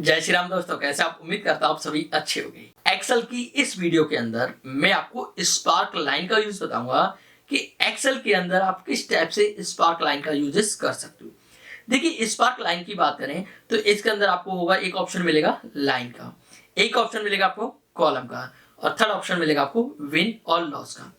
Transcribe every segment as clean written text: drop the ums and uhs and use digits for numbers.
जय श्री राम दोस्तों, कैसे आप? उम्मीद करता हूं आप सभी अच्छे होंगे। एक्सेल की इस वीडियो के अंदर मैं आपको स्पार्क लाइन का यूज बताऊंगा कि एक्सेल के अंदर आप किस टाइप से स्पार्क लाइन का यूजेस कर सकते हो। देखिए, स्पार्क लाइन की बात करें तो इसके अंदर आपको होगा एक ऑप्शन मिलेगा लाइन का, एक ऑप्शन मिलेगा आपको कॉलम का और थर्ड ऑप्शन मिलेगा आपको विन और लॉस का।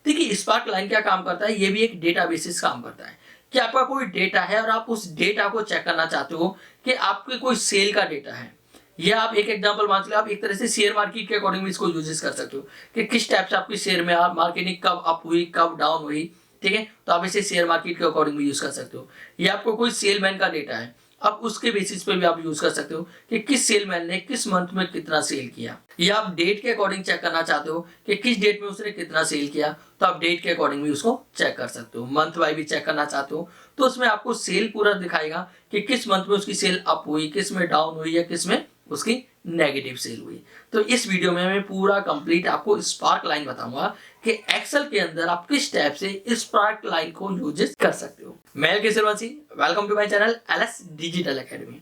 देखिए, स्पार्क लाइन क्या काम करता है, ये भी एक डेटा बेसिस काम करता है कि आपका कोई डेटा है और आप उस डेटा को चेक करना चाहते हो कि आपके कोई सेल का डेटा है। या आप एक एग्जांपल मान लो, आप एक तरह से शेयर मार्केट के अकॉर्डिंग भी इसको यूजेस कर सकते हो कि किस टाइप से आपकी शेयर में मार्केटिंग कब अप हुई कब डाउन हुई। ठीक है, तो आप इसे शेयर मार्केट के अकॉर्डिंग भी यूज कर सकते हो। या आपको कोई सेलमैन का डेटा है, अब उसके बेसिस पे भी आप यूज कर सकते हो कि किस सेलमैन ने किस मंथ में कितना सेल किया। या आप डेट के अकॉर्डिंग चेक करना चाहते हो कि किस डेट में उसने कितना सेल किया, तो आप डेट के अकॉर्डिंग भी उसको चेक कर सकते हो। मंथ वाइज भी चेक करना चाहते हो तो उसमें आपको सेल पूरा दिखाएगा कि किस मंथ में उसकी सेल अप हुई, किस में डाउन हुई या किस में उसकी नेगेटिव सेल हुई। तो इस वीडियो में मैं पूरा कंप्लीट आपको स्पार्क लाइन बताऊंगा कि एक्सेल के अंदर आप किस टाइप से स्पार्क लाइन को यूजेस कर सकते हो। मैं Kishorvanshi, welcome to my channel LS digital academy.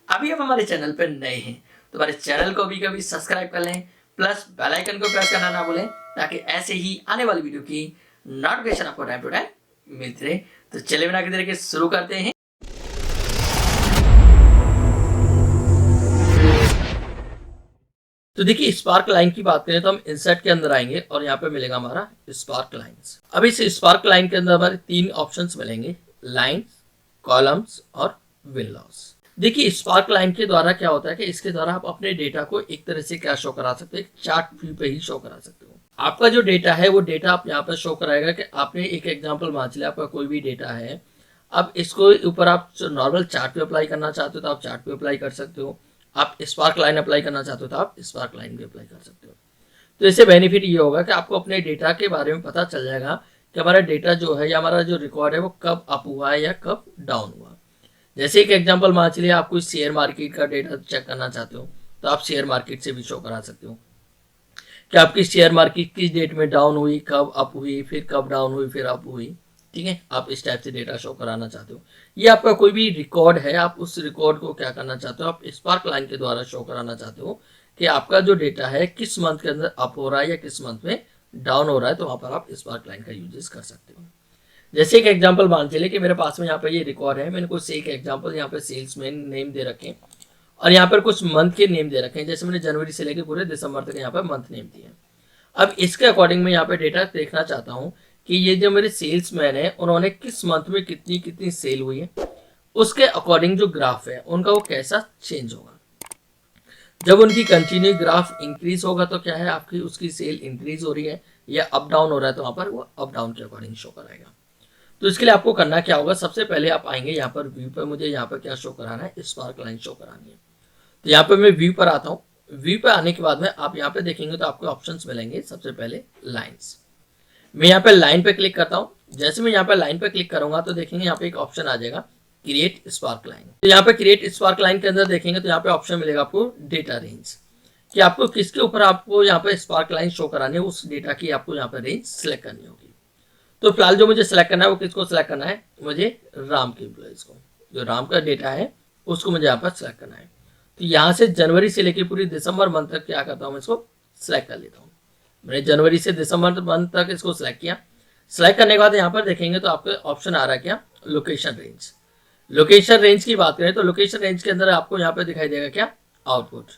अभी आप हमारे चैनल पर नए हैं तो हमारे चैनल को भी कभी सब्सक्राइब कर लें, प्लस बेल आइकन को प्रेस करना ना भूलें ताकि ऐसे ही आने वाली वीडियो की नोटिफिकेशन आपको टाइम टू टाइम मिलती रहे। तो चलिए बिना किसी देर के शुरू करते हैं। तो देखिए, स्पार्क लाइन की बात करें तो हम इंसर्ट के अंदर आएंगे और यहाँ पे मिलेगा हमारा स्पार्क लाइंस। अब इस स्पार्क लाइन के अंदर हमारे तीन ऑप्शंस मिलेंगे, लाइंस, कॉलम्स और विन लॉस। देखिए, स्पार्क लाइन के द्वारा क्या होता है कि इसके द्वारा आप अपने डेटा को एक तरह से क्या शो करा सकते हो, एक चार्ट व्यू पे ही शो करा सकते हो। आपका जो डेटा है वो डेटा आप यहाँ पर शो कराएगा कि आपने एक एग्जाम्पल मान लिया, आपका कोई भी डेटा है। अब इसको ऊपर आप नॉर्मल चार्ट पे अप्लाई करना चाहते हो तो आप चार्ट पे अप्लाई कर सकते हो। आप स्पार्क लाइन अप्लाई करना चाहते हो तो आप स्पार्क लाइन भी अप्लाई कर सकते हो। तो इससे बेनिफिट ये होगा कि आपको अपने डेटा के बारे में पता चल जाएगा कि हमारा डेटा जो है या हमारा जो रिकॉर्ड है वो कब अप हुआ है या कब डाउन हुआ। जैसे एक एग्जांपल मान चलिए, आप कोई शेयर मार्केट का डेटा चेक करना चाहते हो तो आप शेयर मार्केट से भी शो करा सकते हो कि आपकी शेयर मार्केट किस डेट में डाउन हुई, कब अप हुई, फिर कब डाउन हुई, फिर अप हुई। ठीक है, आप इस टाइप से डेटा शो कराना चाहते हो। ये आपका कोई भी रिकॉर्ड है, आप उस रिकॉर्ड को क्या करना चाहते हो, आप स्पार्क लाइन के द्वारा शो कराना चाहते हो कि आपका जो डेटा है किस मंथ के अंदर अप हो रहा है या किस मंथ में डाउन हो रहा है। तो वहां पर आप स्पार्क लाइन का यूजेस कर सकते हो। जैसे एक एग्जांपल मान चलिए कि मेरे पास में यहाँ पे ये रिकॉर्ड है, मैंने कुछ एक एग्जांपल यहाँ पे सेल्समैन नेम दे रखे हैं और यहाँ पर कुछ मंथ के नेम दे रखे हैं। जैसे मैंने जनवरी से लेकर पूरे दिसंबर तक यहाँ पर मंथ नेम दिए हैं। अब इसके अकॉर्डिंग मैं यहाँ पे डेटा देखना चाहता हूँ कि ये जो मेरे सेल्समैन है उन्होंने किस मंथ में कितनी कितनी सेल हुई है, उसके अकॉर्डिंग जो ग्राफ है उनका वो कैसा चेंज होगा। जब उनकी कंटिन्यू ग्राफ इंक्रीज होगा तो क्या है, आपकी उसकी सेल इंक्रीज हो रही है, या अप डाउन हो रहा है तो वहां पर वो अप डाउन के अकॉर्डिंग शो कराएगा। तो इसके लिए आपको करना क्या होगा, सबसे पहले आप आएंगे यहाँ पर व्यू पर, मुझे यहाँ पर क्या शो कराना है, स्पार्क लाइन शो करानी है। तो यहाँ पर मैं व्यू पर आता हूँ। व्यू पे आने के बाद में आप यहाँ पे देखेंगे तो आपको ऑप्शंस मिलेंगे। सबसे पहले लाइंस, मैं यहाँ पे लाइन पे क्लिक करता हूँ। जैसे मैं यहाँ पे लाइन पे क्लिक करूंगा तो देखेंगे यहाँ पे एक ऑप्शन आ जाएगा क्रिएट स्पार्क लाइन। तो यहाँ पे क्रिएट स्पार्क लाइन के अंदर देखेंगे तो यहाँ पे ऑप्शन मिलेगा आपको डेटा रेंज, कि आपको किसके ऊपर आपको यहाँ पे स्पार्क लाइन शो करानी है, उस डेटा की आपको यहाँ पे रेंज सेलेक्ट करनी होगी। तो फिलहाल जो मुझे सेलेक्ट करना है वो किसको सेलेक्ट करना है, मुझे राम के एम्प्लॉइज को, जो राम का डेटा है उसको मुझे यहाँ पर सेलेक्ट करना है। तो यहाँ से जनवरी से लेकर पूरी दिसंबर मंथ तक क्या करता हूँ, मैं इसको सिलेक्ट कर लेता हूँ। मैंने जनवरी से दिसंबर मंथ तक इसको सिलेक्ट किया। सिलेक्ट करने के बाद यहाँ पर देखेंगे तो आपको ऑप्शन आ रहा है क्या, लोकेशन रेंज। लोकेशन रेंज की बात करें तो लोकेशन रेंज के अंदर आपको यहाँ पर दिखाई देगा क्या, आउटपुट।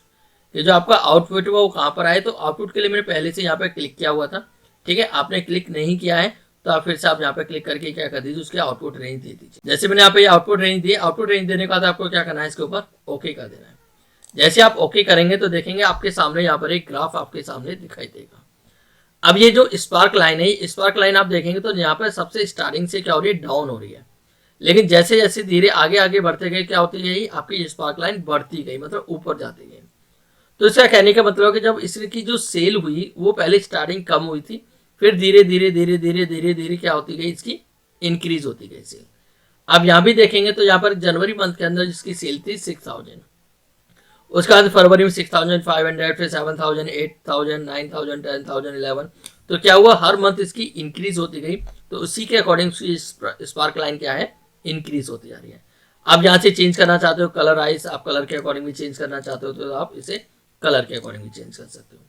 ये जो आपका आउटपुट वो कहाँ पर आए, तो आउटपुट के लिए मैंने पहले से यहाँ पर क्लिक किया हुआ था। ठीक है, आपने क्लिक नहीं किया है तो आप फिर से आप यहाँ पे क्लिक करके क्या कर दीजिए, उसके आउटपुट रेंज दे दीजिए। जैसे मैंने यहाँ पे आउटपुट रेंज दी, आउटपुट रेंज देने के बाद आपको क्या करना है, इसके ऊपर ओके कर देना है। जैसे आप ओके करेंगे तो देखेंगे आपके सामने यहाँ पर एक ग्राफ आपके सामने दिखाई देगा। अब ये जो स्पार्क लाइन है, स्पार्क लाइन आप देखेंगे तो यहाँ पर सबसे स्टार्टिंग से क्या हो रही है, डाउन हो रही है। लेकिन जैसे जैसे धीरे आगे आगे बढ़ते गए क्या होती गई, आपकी स्पार्क लाइन बढ़ती गई, मतलब ऊपर जाती गई। तो इसका कहने का मतलब है कि जब इसकी जो सेल हुई वो पहले स्टार्टिंग कम हुई थी, फिर धीरे धीरे धीरे धीरे धीरे धीरे क्या होती गई, इसकी इंक्रीज होती गई सेल। अब यहाँ भी देखेंगे तो यहाँ पर जनवरी मंथ के अंदर जिसकी सेल थी 6000, उसके बाद फरवरी में 6500, फिर 7000, 8000, 9000, 10000, 11। तो क्या हुआ, हर मंथ इसकी इंक्रीज होती गई। तो उसी के अकॉर्डिंग स्पार्क लाइन क्या है, इंक्रीज होती जा रही है। आप यहाँ से चेंज करना चाहते हो कलर आइज, आप कलर के अकॉर्डिंग भी चेंज करना चाहते हो तो आप इसे कलर के अकॉर्डिंग भी चेंज कर सकते हो।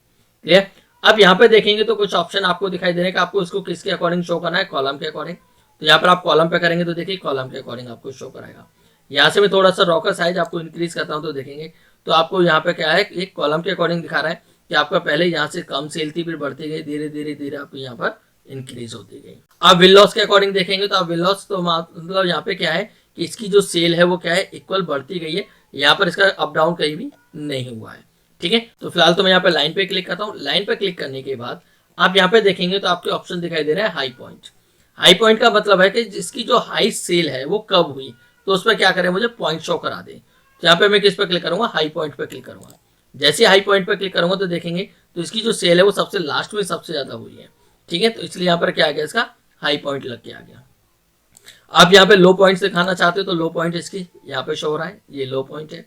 क्लियर। अब यहाँ पे देखेंगे तो कुछ ऑप्शन आपको दिखाई दे रहे हैं कि आपको इसको किसके अकॉर्डिंग शो करना है, कॉलम के अकॉर्डिंग। तो यहाँ पर आप कॉलम पे करेंगे तो देखिए कॉलम के अकॉर्डिंग आपको शो कराएगा। यहाँ से मैं थोड़ा सा रॉ का साइज आपको इंक्रीज करता हूँ तो देखेंगे तो आपको यहाँ पे क्या है, एक कॉलम के अकॉर्डिंग दिखा रहा है कि आपका पहले यहाँ से कम सेल थी, फिर बढ़ती गई, धीरे धीरे धीरे आपको यहाँ पर इंक्रीज होती गई। आप विल लॉस के अकॉर्डिंग देखेंगे तो आप विल लॉस तो मतलब यहाँ पे क्या है कि इसकी जो सेल है वो क्या है, इक्वल बढ़ती गई है, यहाँ पर इसका अप डाउन कहीं भी नहीं हुआ है। ठीक है, तो फिलहाल तो मैं यहाँ पे लाइन पे क्लिक करता हूँ। लाइन पे क्लिक करने के बाद आप यहाँ पे देखेंगे तो आपके ऑप्शन दिखाई दे रहा है हाई पॉइंट। हाई पॉइंट का मतलब है कि जिसकी जो हाई सेल है वो कब हुई, तो उसमें क्या करें, मुझे पॉइंट शो करा दे। तो यहाँ पे मैं किस पे क्लिक करूंगा, हाई पॉइंट पे क्लिक करूंगा। जैसे हाई पॉइंट पे क्लिक करूंगा तो देखेंगे तो इसकी जो सेल है वो सबसे लास्ट में सबसे ज्यादा हुई है। ठीक है, तो इसलिए यहाँ पर क्या आ गया, इसका हाई पॉइंट लग के आ गया। आप यहाँ पे लो पॉइंट दिखाना चाहते हो तो लो पॉइंट इसकी यहाँ पे शो हो रहा है, ये लो पॉइंट है।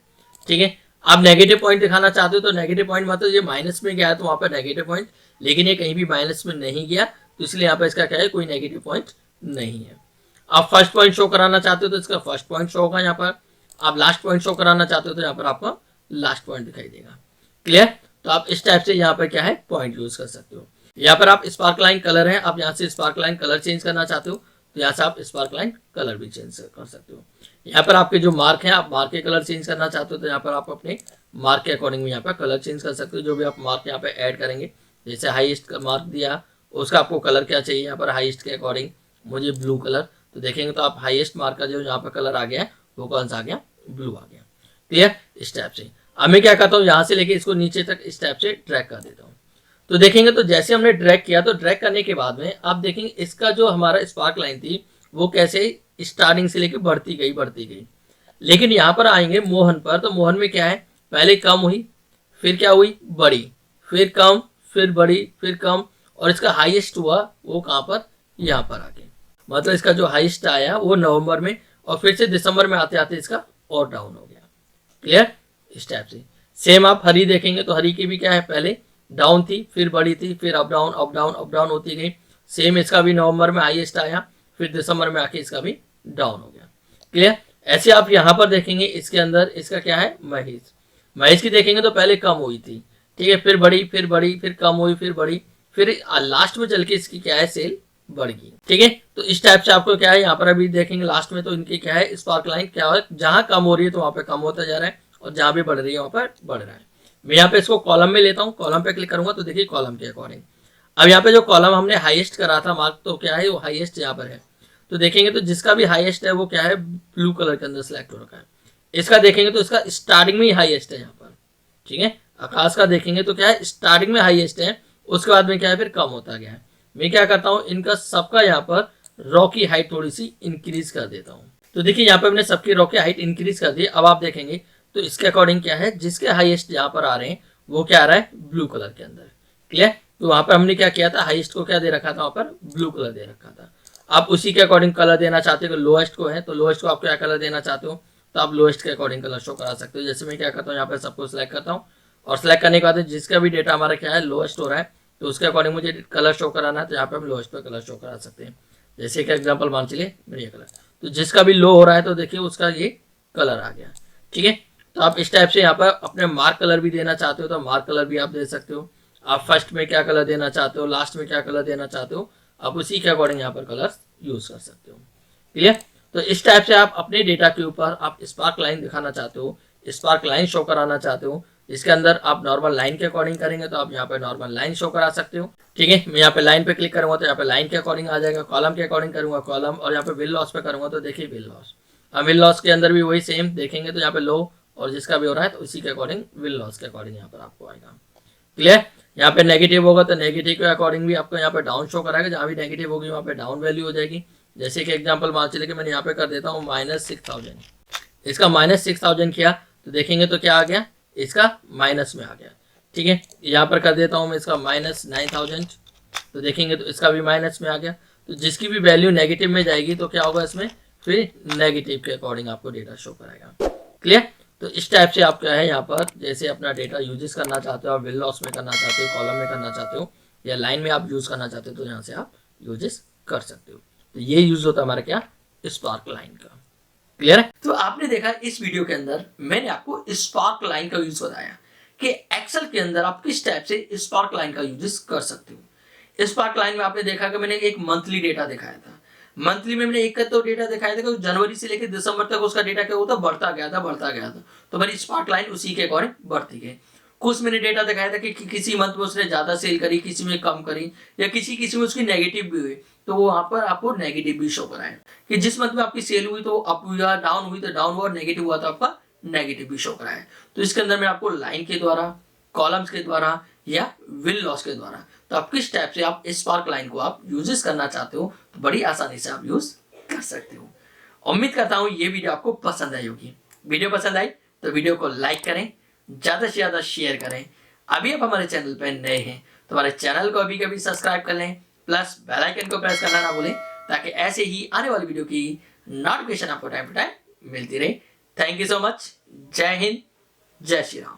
ठीक है, आप नेगेटिव पॉइंट दिखाना चाहते हो तो नेगेटिव पॉइंट मतलब ये माइनस में गया है तो वहां पर नेगेटिव पॉइंट, लेकिन ये कहीं भी माइनस में नहीं गया तो इसलिए यहाँ पे इसका क्या है, कोई नेगेटिव पॉइंट नहीं है। आप फर्स्ट पॉइंट शो कराना चाहते हो तो इसका फर्स्ट पॉइंट शो होगा यहाँ पर। आप लास्ट पॉइंट शो कराना चाहते हो तो यहाँ पर आपको लास्ट पॉइंट दिखाई देगा। क्लियर। तो आप इस टाइप से यहाँ पर क्या है, पॉइंट यूज कर सकते हो। यहाँ पर आप स्पार्क लाइन कलर है, आप यहाँ से स्पार्क लाइन कलर चेंज करना चाहते हो तो यहाँ से आप स्पार्क लाइन कलर भी चेंज कर सकते हो। यहाँ पर आपके जो मार्क हैं, आप मार्क के कलर चेंज करना चाहते हो तो यहाँ पर आप अपने मार्क के अकॉर्डिंग यहाँ पर कलर चेंज कर सकते हो। जो भी आप मार्क यहाँ पे ऐड करेंगे, जैसे हाईएस्ट का मार्क दिया उसका आपको कलर क्या चाहिए, यहाँ पर हाईएस्ट के अकॉर्डिंग मुझे ब्लू कलर, तो देखेंगे तो आप हाईएस्ट मार्क का जो यहाँ पर कलर आ गया है वो कौन सा आ गया, ब्लू आ गया। क्लियर। इस टाइप से अब मैं क्या करता हूँ, यहाँ से लेके इसको नीचे तक इस टाइप से ड्रैग कर देता हूँ। तो देखेंगे तो जैसे हमने ड्रैग किया तो ड्रैग करने के बाद में आप देखेंगे इसका जो हमारा स्पार्क लाइन थी वो कैसे स्टार्टिंग से लेके बढ़ती गई। लेकिन यहाँ पर आएंगे मोहन पर, तो मोहन में क्या है, पहले कम हुई, फिर क्या हुई, बड़ी, फिर कम, फिर बड़ी, फिर कम, और इसका हाईएस्ट हुआ वो कहाँ पर, यहाँ पर आके, मतलब इसका जो हाईएस्ट आया वो नवंबर में, और फिर से दिसंबर में आते आते इसका और डाउन हो गया। क्लियर। इस टाइप से सेम आप हरी देखेंगे तो हरी की भी क्या है, पहले डाउन थी, फिर बड़ी थी, फिर up down up down up down होती गई। सेम इसका भी नवंबर में हाईएस्ट आया, फिर दिसंबर में आके इसका भी डाउन हो गया। क्लियर। ऐसे आप यहाँ पर देखेंगे इसके अंदर इसका क्या है, महेश, महेश की देखेंगे तो पहले कम हुई थी, ठीक है, फिर बड़ी, फिर बड़ी, फिर कम हुई, फिर बड़ी, फिर लास्ट में चल के इसकी क्या है, सेल बढ़ गई। ठीक है, तो इस टाइप से आपको क्या है, यहाँ पर अभी देखेंगे लास्ट में तो इनकी क्या है, स्पार्क लाइन क्या है, जहां कम हो रही है तो वहां पे कम होता जा रहा है, और जहां भी बढ़ रही है वहां पर बढ़ रहा है। मैं यहाँ पे इसको कॉलम में लेता हूँ, कॉलम पे क्लिक करूंगा तो देखिए कॉलम के अकॉर्डिंग अब यहाँ पे जो कॉलम हमने हाईएस्ट करा था मार्क, तो क्या है वो हाईएस्ट यहाँ पर है। तो देखेंगे तो जिसका भी हाईएस्ट है वो क्या है, ब्लू कलर के अंदर सेलेक्ट हो रखा है। इसका देखेंगे तो इसका स्टार्टिंग में ही हाईएस्ट है यहाँ पर। ठीक है, आकाश का देखेंगे तो क्या है, स्टार्टिंग में हाईएस्ट है, उसके बाद में क्या है फिर कम होता गया है। मैं क्या करता हूँ, इनका सबका यहाँ पर रॉ की हाइट थोड़ी सी इंक्रीज कर देता हूँ। तो देखिए यहाँ पर मैंने सबकी रॉ की हाइट इंक्रीज कर दी। अब आप देखेंगे तो इसके अकॉर्डिंग क्या है, जिसके हाईएस्ट यहाँ पर आ रहे हैं वो क्या आ रहा है, ब्लू कलर के अंदर। क्लियर। तो वहां पर हमने क्या किया था, हाईएस्ट को क्या दे रखा था, वहां पर ब्लू कलर दे रखा था। आप उसी के अकॉर्डिंग कलर देना चाहते हो, लोएस्ट को है तो लोएस्ट को आप क्या कलर देना चाहते हो, तो आप लोएस्ट के अकॉर्डिंग कलर शो करा सकते हो। जैसे मैं क्या करता हूँ, यहाँ पर सबको सिलेक्ट करता हूँ, और सिलेक्ट करने के बाद जिसका भी डेटा हमारा क्या है लोएस्ट हो रहा है तो उसके अकॉर्डिंग मुझे कलर शो कराना है, तो यहाँ पे हम लोएस्ट पे कलर शो करा सकते हैं। जैसे कि एग्जाम्पल मान चलिए मेरे ये कलर, तो जिसका भी लो हो रहा है तो देखिए उसका ये कलर आ गया। ठीक है, तो आप इस टाइप से यहाँ पर अपने मार्क कलर भी देना चाहते हो तो मार्क कलर भी आप दे सकते हो। आप फर्स्ट में क्या कलर देना चाहते हो, लास्ट में क्या कलर देना चाहते हो, आप उसी के अकॉर्डिंग यहाँ पर कलर यूज कर सकते हो। क्लियर। तो इस टाइप से आप अपने डेटा के ऊपर आप स्पार्क लाइन दिखाना चाहते हो, स्पार्क लाइन शो कराना चाहते हो, इसके अंदर आप नॉर्मल लाइन के अकॉर्डिंग करेंगे तो आप यहाँ पे नॉर्मल लाइन शो करा सकते हो। ठीक है, मैं यहाँ पे लाइन पे क्लिक करूंगा तो यहाँ पे लाइन के अकॉर्डिंग आ जाएगा, कॉलम के अकॉर्डिंग करूंगा कॉलम, और यहाँ पे विल लॉस पे करूंगा तो देखिए विल लॉस। अब विल लॉस के अंदर भी वही सेम देखेंगे तो यहाँ पे लो और जिसका भी हो रहा है तो उसी के अकॉर्डिंग विल लॉस के अकॉर्डिंग यहाँ पर आपको आएगा। क्लियर। यहाँ पे नेगेटिव होगा तो नेगेटिव के अकॉर्डिंग भी आपको यहाँ पे डाउन शो कराएगा, जहाँ भी नेगेटिव होगी वहाँ पे डाउन वैल्यू हो जाएगी। जैसे कि एग्जांपल मान चलिए कि मैंने यहाँ पे कर देता हूँ -6000, इसका -6000 किया तो देखेंगे तो क्या आ गया, इसका माइनस में आ गया। ठीक है, यहाँ पर कर देता हूँ मैं इसका -9000, तो देखेंगे तो इसका भी माइनस में आ गया। तो जिसकी भी वैल्यू नेगेटिव में जाएगी तो क्या होगा, इसमें फिर नेगेटिव के अकॉर्डिंग आपको डेटा शो कराएगा। क्लियर। तो इस टाइप से आप क्या है यहाँ पर जैसे अपना डेटा यूजेस करना चाहते हो, आप विल लॉस में करना चाहते हो, कॉलम में करना चाहते हो, या लाइन में आप यूज करना चाहते हो तो यहाँ से आप यूजेस कर सकते हो। तो ये यूज होता है हमारा क्या, स्पार्क लाइन का। क्लियर है? तो आपने देखा इस वीडियो के अंदर मैंने आपको स्पार्क लाइन का यूज बताया कि एक्सेल के अंदर आप किस टाइप से स्पार्क लाइन का यूज कर सकते हो। स्पार्क लाइन में आपने देखा कि मैंने एक मंथली डेटा दिखाया था। मंथली में मैंने एक का तो डेटा दिखाया था कि जनवरी से लेकर दिसंबर तक उसका डेटा क्या होता बढ़ता गया था। तो मेरी स्पार्क लाइन उसी के अकॉर्डिंग बढ़ती गई। कुछ मैंने डेटा दिखाया था कि किसी मंथ में उसने ज्यादा सेल करी, किसी में कम करी, या किसी में उसकी नेगेटिव भी हुई, तो वो वहां पर आपको नेगेटिव भी शो कराए कि जिस मंथ में आपकी सेल हुई तो अप हुआ, डाउन हुई तो डाउन हुआ, और नेगेटिव हुआ तो आपका नेगेटिव भी शो कराए। तो इसके अंदर मैं आपको लाइन के द्वारा, कॉलम्स के द्वारा या विल लॉस के द्वारा, तो आप किस टाइप से आप स्पार्क लाइन को आप यूजेस करना चाहते हो तो बड़ी आसानी से आप यूज कर सकते हो। उम्मीद करता हूं ये वीडियो आपको पसंद आई होगी। वीडियो पसंद आई तो वीडियो को लाइक करें, ज्यादा से ज्यादा शेयर करें। अभी आप हमारे चैनल पर नए हैं तो हमारे चैनल को अभी कभी सब्सक्राइब कर लें, प्लस बेल आइकन को प्रेस करना ना भूलें, ताकि ऐसे ही आने वाली वीडियो की नोटिफिकेशन आपको टाइम टू टाइम मिलती रहे। Thank you so much. जय हिंद, जय श्री राम।